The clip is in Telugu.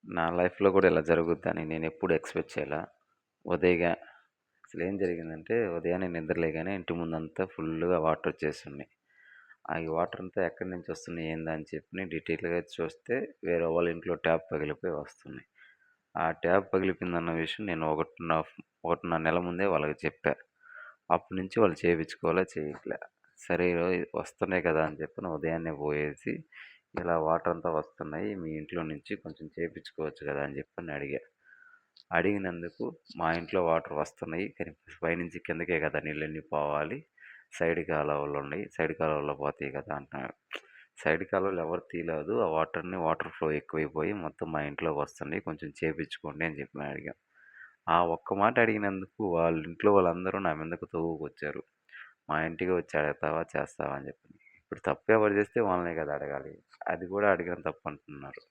నా లైఫ్‌లో గూడా ఇలా జరుగుద్దని నేనెప్పుడు ఎక్స్‌పెక్ట్ చేయలా. ఉదయగా అసలేం జరిగిందంటే, ఉదయాన్నే నిద్ర లేగానే ఇంటి ముందంతా ఫుల్లుగా వాటరొచ్చేసున్నాయి. ఈ వాటరంతా ఎక్కడి నుంచొస్తున్నాయి, ఏందా అని చెప్పి డీటెయిల్‌గా చూస్తే వేరే వాళ్ళ ఇంట్లో ట్యాప్ పగిలిపోయి వస్తున్నాయి. ఆ ట్యాప్ పగిలిపోయిందన్న విషయం నేను 1.5 నెల ముందే వాళ్ళకి చెప్పా. అప్పటి నుంచి వాళ్ళు చేపించుకోలే, చేయట్లే. సరే ఈరోజు వస్తున్నాయి కదా అని చెప్పని ఉదయాన్నే పోయేసి, ఇలా వాటర్ అంతా వస్తున్నాయి. మీ ఇంట్లో నుంచి కొంచెం చేపించుకోవచ్చు కదా అని చెప్పని అడిగా. అడిగినందుకు మా ఇంట్లో వాటర్ వస్తున్నాయి. కానీ పైనుంచి కిందకే కదా నీళ్ళన్నీ పోవాలి. సైడ్ కాలువలున్నాయి. సైడ్ కాలువలో పోతాయి కదా అంటున్నాడు. సైడ్ కాలువలు ఎవరు తీయలేదు. ఆ వాటర్ ఫ్లో ఎక్కువైపోయి మొత్తం మా ఇంట్లోకి వస్తున్నాయి. కొంచెం చేపించుకోండి అని చెప్పి అడిగాం. ఆ ఒక్క మాట అడిగినందుకు వాళ్ళ ఇంట్లో వాళ్ళందరూ నా మీదకు తోవుకొచ్చారు. మా ఇంటికి వచ్చి అడుగుతావా? చేస్తావా? అని చెప్పి. ఇప్పుడు తప్పు ఎవరు చేస్తే వాళ్ళనే కదా అడగాలి. అది కూడా అడిగిన తప్పు అంటున్నారు.